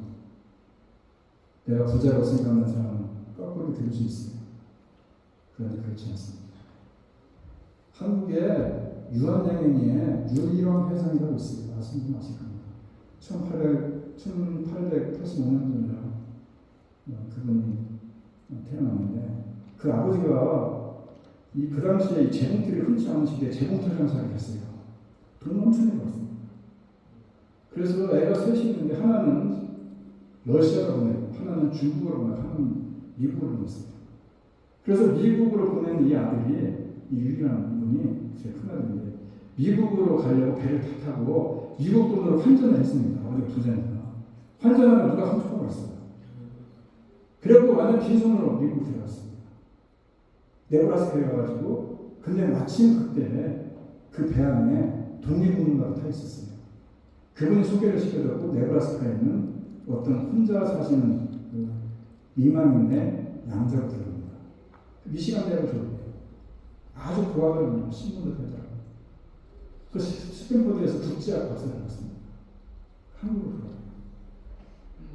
내가 부자라고 생각하는 사람은 거꾸로 들을 수 있어요. 그런데 그렇지 않습니다. 한국에 유한양행에 유일왕 회상이라고 있어요. 아시는 분 아실 겁니다. 1885년 전이라 그분이 태어났는데 그 아버지가 그 당시에 이 재봉틀이 흔치 않은 시대에 재봉틀 장사를 했어요. 돈 엄청 벌었습니다. 그래서 애가 셋이 있는데 하나는 러시아로 보내고 하나는 중국으로 보내고 하나는 미국으로 보냈어요. 그래서 미국으로 보낸 이 아들이 이 유리라는 분이 제 큰아들인데 미국으로 가려고 배를 다 타고 미국 돈으로 환전을 했습니다. 아버지가 부자니까. 환전하면 누가 훔쳐가 있어요. 그래갖고 완전 빈손으로 미국 들어갔습니다. 네브라스카에 가가지고 근데 마침 그때 그 배 안에 독립운동가가 타 있었어요. 그분이 소개를 시켜줬고 네브라스카에 있는 어떤 혼자 사시는 그 이방인의 양자로 들어갑니다. 미시간 대학을 졸업해요. 아주 고학을 신분도 되더라고요. 그 스탠포드에서 국제학 박사를 받습니다. 한국으로 들어가요.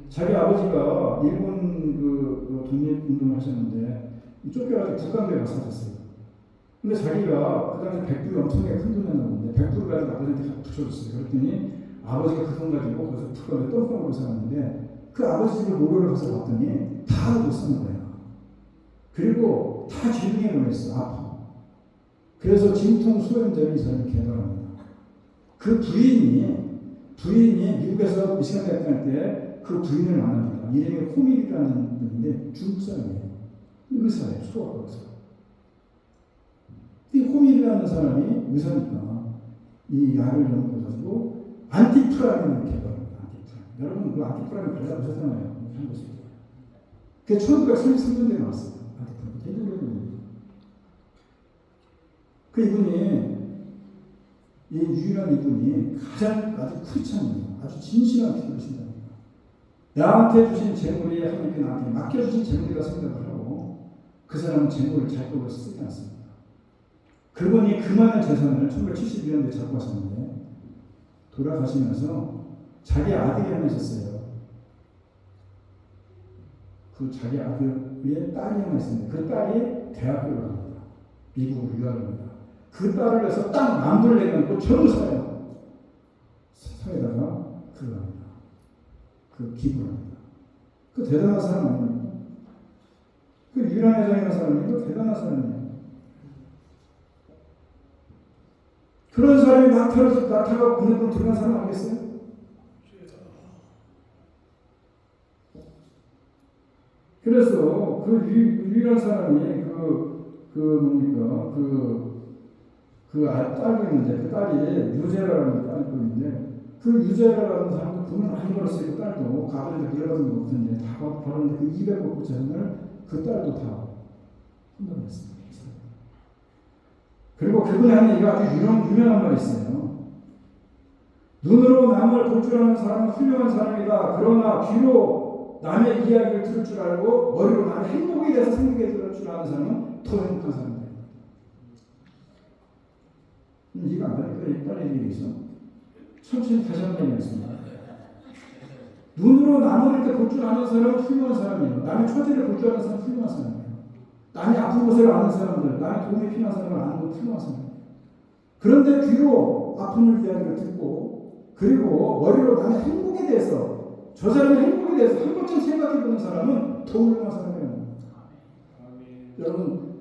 자기 아버지가 일본 그 독립운동을 하셨는데 쫓겨가지고 북한도에 가서 살았어요. 근데 자기가 그 당시 백불이 엄청나게 큰 돈이었는데 백불을 가지고 아버지한테 붙여줬어요. 그랬더니 아버지가 그 돈 가지고 거기서 북한에 똥방으로 살았는데 그 아버지 집을 모료를 가서 봤더니 다 못 사는 거예요. 그리고 다 질병에 걸렸어. 아파. 그래서 진통 소염제를 이 사람이 개발합니다. 그 부인이 미국에서 미시간 대학 다닐 때 그 부인을 만납니다. 이름이 호밀이라는 분인데 중국 사람이에요. 의사예요. 수학과 의사. 이 호밀이라는 사람이 의사니까 이 약을 연구해가지고 안티프라민을 개발합니다. 안티프라민. 여러분 그 안티프라민 발라보셨잖아요. 그게 1933년도에 나왔어요. 안티프라민. 되게 오래됐는데. 그 이분이 이 유일한 이분이 가장 아주 크리스찬입니다. 아주 진실한 기도를 신다. 나한테 주신 재물이 하나님께 나한테 맡겨주신 재물이라 생각을 하고 그 사람은 재물을 잘 거로 쓰지 않습니다. 그분이 그 많은 재산을 1972년도에 잡고 하셨는데 돌아가시면서 자기 아들이 하나 있었어요. 그 자기 아들의 딸이 하나 있었는데 그 딸이 대학교를 갑니다. 미국으로 유학을 합니다. 그 딸을 위해서 딱 만불 내놓고 전부 사요. 사에다가 그걸 합니다. 그 기부를 합니다. 그 대단한 사람 아닙니까? 그 유일한 회장이라는 사람이 그 대단한 사람이에요. 그런 사람이 낙타가 보내고 들어간 사람 아니겠어요? 그래서 그 유일한 사람이 딸이 있는데 그 딸이 유제라라는 딸이 있는데 그 유제라라는 사람도 돈을 많이 벌었어요. 그 딸도 그 아버지한테 물려받은 거 없는데 다 벌었는데 그 200억 재산을 그 딸도 다 혼돈했습니다. 그리고 그분이 하는 얘기가 아주 유명한 말이 있어요. 눈으로 남을 볼 줄 아는 사람은 훌륭한 사람이다. 그러나 귀로 남의 이야기를 들을 줄 알고 머리로 남의 행복에 대해서 생각해 들을 줄 아는 사람은 더 행복한 사람이다. 이해가 안 되니까 빨리 얘기해서 천천히 다시 한번 얘기하겠습니다. 눈으로 남을 이렇게 볼 줄 아는 사람은 훌륭한 사람이에요. 남의 처지를 볼 줄 아는 사람은 훌륭한 사람이에요. 남이 아픈 것을 아는 사람들, 남의 도움이 필요한 사람을 아는 건 훌륭한 사람이에요. 그런데 귀로 아픔을 이야기를 듣고 그리고 머리로 남의 행복에 대해서 저 사람의 행복에 대해서 한 번쯤 생각해보는 사람은 더 훌륭한 사람이에요. 여러분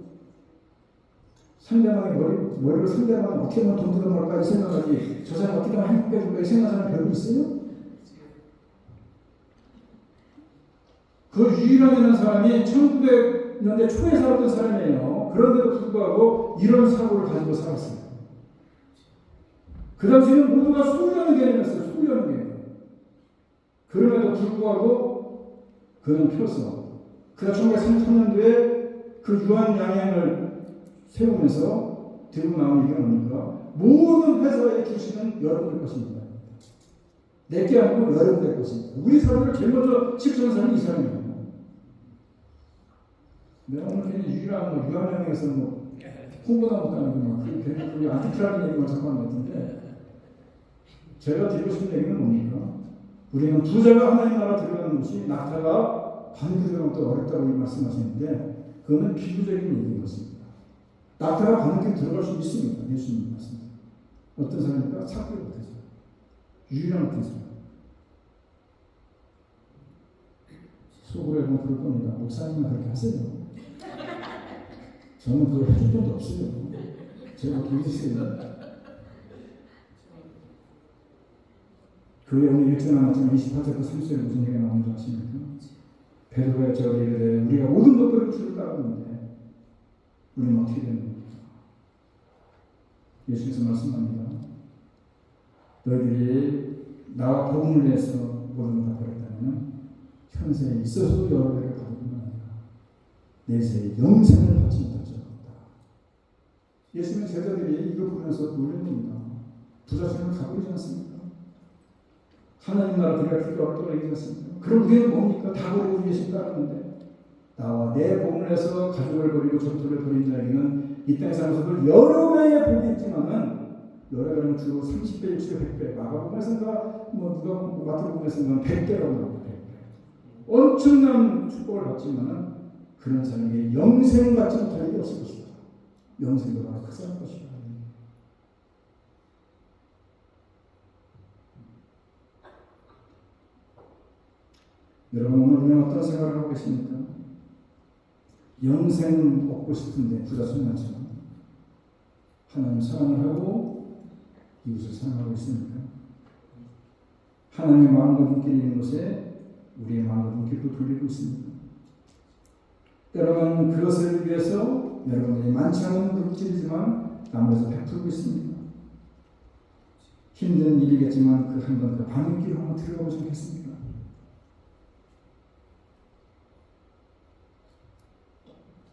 상대방의 머리로 상대방을 어떻게 하면 돈 들어갈까 이 생각하지 저 사람 어떻게 하면 행복해질까 이 생각하는 사람이 별로 있어요? 그 유일한 사람이 1900년대 초에 살았던 사람이에요. 그런데도 불구하고 이런 사고를 가지고 살았어요. 그 당시에는 모두가 소유하는 개념이었어요. 소유하는 개념. 그럼에도 불구하고 그는 펴서 그가 1933년도에 그 유한 양양을 세우면서 들고 나온 얘기가 뭡니까? 모든 회사의 주식은 여러분들 것입니다. 내게 아니고 여러분들 것입니다. 우리 사람을 제일 먼저 실천한 사람이 이 사람이에요. 내가 오늘 괜히 유일한 유한양에서 홍보도 못하는 그 안티프라민 얘기만 자꾸 하는 것 같은데 제가 드리고 싶은 얘기는 뭡니까? 우리는 부자가 하나님 나라 들어가는 것이 낙타가 바늘에 들어가면 또 어렵다고 말씀하시는데 그거는 비유적인 얘기인 것입니다. 낙타가 바늘에 들어갈 수 있습니다. 예수님 말씀입니다. 어떤 사람입니까? 사고를 못해서 유일한 어떤 사람 속으로 해보면 그럴 겁니다. 목사님은 그렇게 하세요. 저는 그걸 해준 적도 없어요. 제가 돈 있어요. 교회 오늘 일찍 나왔지만 28절 3절에 무슨 얘기가 나오는 줄 아십니까? 베드로가 저에게 이르되 우리가 모든 것들을 주를 따르는데 우리는 어떻게 되는 겁니까? 예수께서 말씀합니다. 너희들이 나와 복음을 내서 모든 걸 다 버렸다면 현세에 있어서도 여러 배를 받을 뿐만 아니라 내세에 영생을 받지 못할 줄 알았다. 예수님의 제자들이 이걸 보면서 놀란 겁니다. 부자식을 가버리지 않습니까? 하나님 나라 들어갈 길이 없다고 얘기하지 않습니까? 그럼 우리는 뭡니까? 다 버리고 예수 따르는데 나와 내 복음을 내서 가족을 버리고 전투를 벌인 자에게는 이 땅에 살면서도 여러 배의 복이 있지만은 여러 배는 주로 30배, 60배, 100배 마가복음에서가 누가 마태복음에서는 100배라고 나옵니다. 100배. 엄청난 축복을 받지만은 그런 사람에게 영생 받지 못할 일이 없을 것이다. 영생도 바로 그 사람 것이다. 여러분 오늘 어떤 생각을 하고 계십니까? 영생 얻고 싶은데 부자 소년처럼 하나님 사랑을 하고 이웃을 사랑하고 있습니까? 하나님의 마음과 눈길이 있는 곳에 우리의 마음과 눈길도 돌리고 있습니다. 때로는 그것을 위해서 여러분들이 많지 않은 물질이지만 남에서 베풀고 있습니다. 힘든 일이겠지만 그 한번 그 밤길 한번 들어가보지 않겠습니까?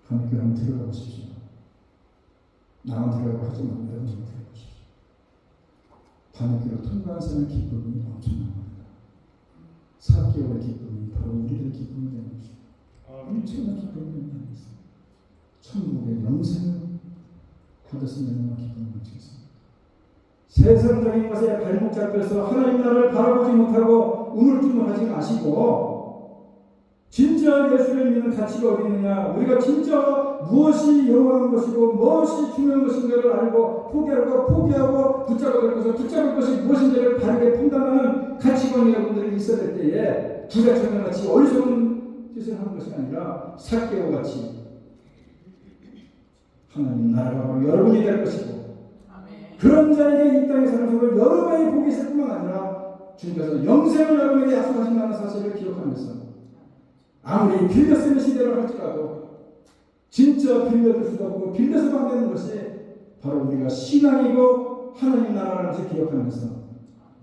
밤길 한번 들어가 보십시오. 나만 들어가고 하지 말고 여러분 들어가 보십시오. 밤길로 통과한 사람의 기쁨이 엄청납니다. 4개월의 기쁨이 바로 우리들의 기쁨이 되는 것입니다. 엄청난 기쁨이 되는 것입니다. 천국의 영생을 받았으면 얼마나 기쁨을 넘치겠습니까? 세상적인 것에 발목 잡혀서 하나님 나라를 바라보지 못하고 우물쭈물하지 마시고 진짜 예수를 믿는 가치가 어디 있느냐, 우리가 진짜 무엇이 영원한 것이고 무엇이 중요한 것인가를 알고 포기하고 붙잡아갈 것을 붙잡을 것이 무엇인지를 바르게 판단하는 가치관이 여러분들이 있어야 될 때에 부자천명같이 어리석은 짓을 하는 것이 아니라 삭개오같이 하나님 나라가 바로 여러분이 될 것이고 그런 자에게 이 땅에 사는 속을 여러 배의 복이 있을 뿐만 아니라 주님께서 영생을 여러분에게 약속하신다는 사실을 기억하면서 아무리 빌려 쓰는 시대를 할지라도 진짜 빌려줄 수도 없고 빌려서만 안 되는 것이 바로 우리가 신앙이고 하나님 나라라는 것을 기억하면서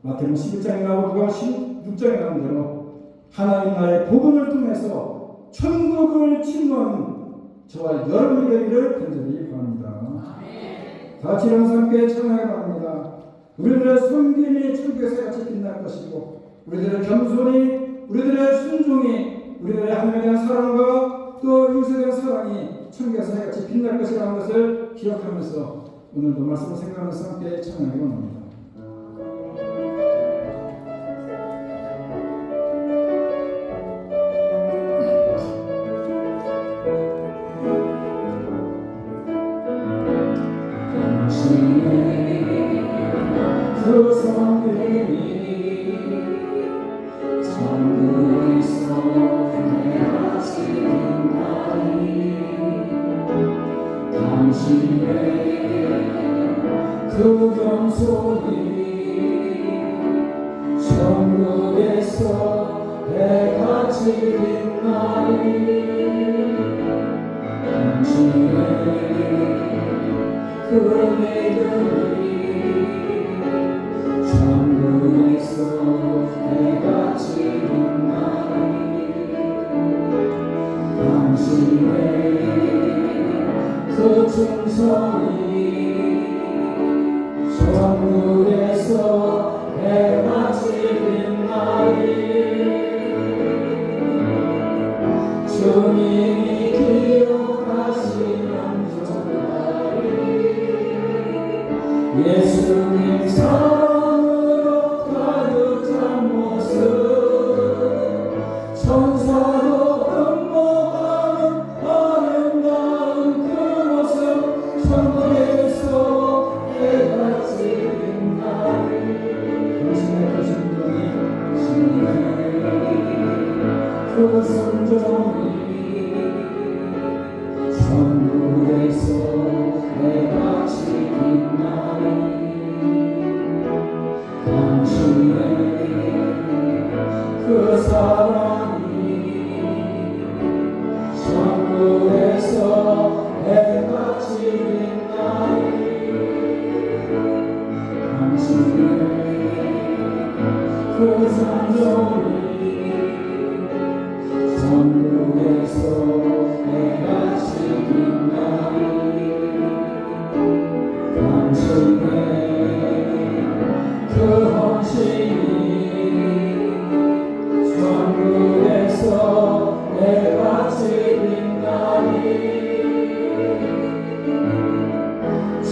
마태복음 11장에 나오고 누가 16장에 나온 대로 하나님 나라의 복음을 통해서 천국을 침노하는 저와 여러분이 되기를 간절히 바랍니다. 다 같이 일어나서 함께 찬양하기 바랍니다. 우리들의 섬김이 천국에서 같이 빛날 것이고 우리들의 겸손이 우리들의 순종이 우리들의 하나님에 대한 사랑과 또 이웃에 대한 사랑이 천국에서 같이 빛날 것이라는 것을 기억하면서 오늘도 말씀을 생각하면서 함께 찬양하기 원합니다. 그 성령이 천국에서 내가 지나니 당신의 그 겸손이 천국에서 내가 지나니 당신의 그 믿음이 천국에서 내가 지나니 당신의 그 충성이 천국에서 내가 지나니 주님이 기억하시는 예수님 사랑으로 가득 찬 모습 천사도 흠모하는 아름다운 그 모습 천국에서 깨닫지 빛나리 당신의 그 순종이 천국에서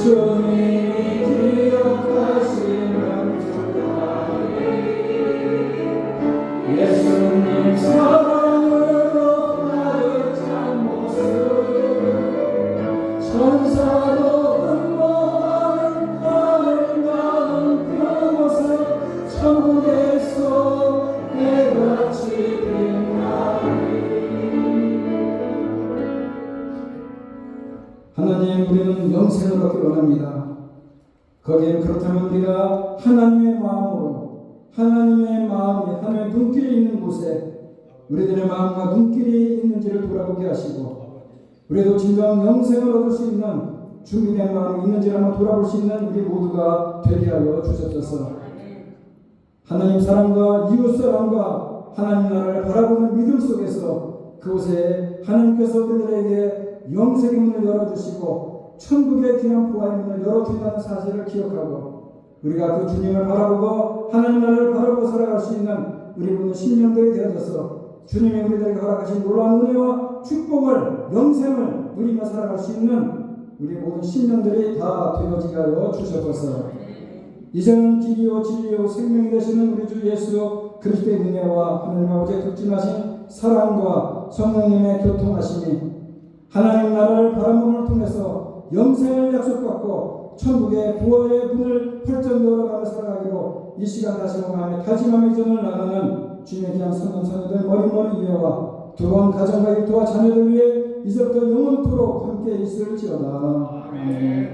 주님이 기억하시면 좋아해. 예수님 사랑으로 가득 찬 모습, 천사도 흠모하는 아름다운 그 모습, 천국에서 해같이 빛나리. 하나님, 우리는 영생을 얻기 원합니다. 거기에 그렇다면 우리가 하나님의 마음으로, 하나님의 마음이 하나님의 눈길이 있는 곳에 우리들의 마음과 눈길이 있는지를 돌아보게 하시고, 우리도 진정 영생을 얻을 수 있는 준비된 마음이 있는지를 한번 돌아볼 수 있는 우리 모두가 되게 하여 주셨소서. 하나님 사랑과 이웃 사랑과 하나님 나라를 바라보는 믿음 속에서 그곳에 하나님께서 우리들에게 영생의 문을 열어주시고 천국의 귀한 보화의 문을 열어준다는 사실을 기억하고, 우리가 그 주님을 바라보고 하나님 나라를 바라보고 살아갈 수 있는 우리 모든 신령들이 되어져서 주님이 우리들에게 허락하신 놀라운 은혜와 축복을, 영생을 누리며 살아갈 수 있는 우리 모든 신령들이 다 되어지게 하여 주셔서, 이제는 길이요 진리요 생명이 되시는 우리 주 예수 그리스도의 은혜와 하나님 아버지의 극진하신 사랑과 성령님의 교통하심이 하나님 나라를 바라봄을 통해서 영생을 약속받고 천국의 부활의 문을 펄쩍 열어가며 살아가기로 이 시간 다시 한번 다짐하며 이전을 나가는 주님의 귀한 선원 선녀들 머리머리 이해와 두번 가정과 일터와 자녀들 위해 이제부터 영원토록 함께 있을지어다. 아멘.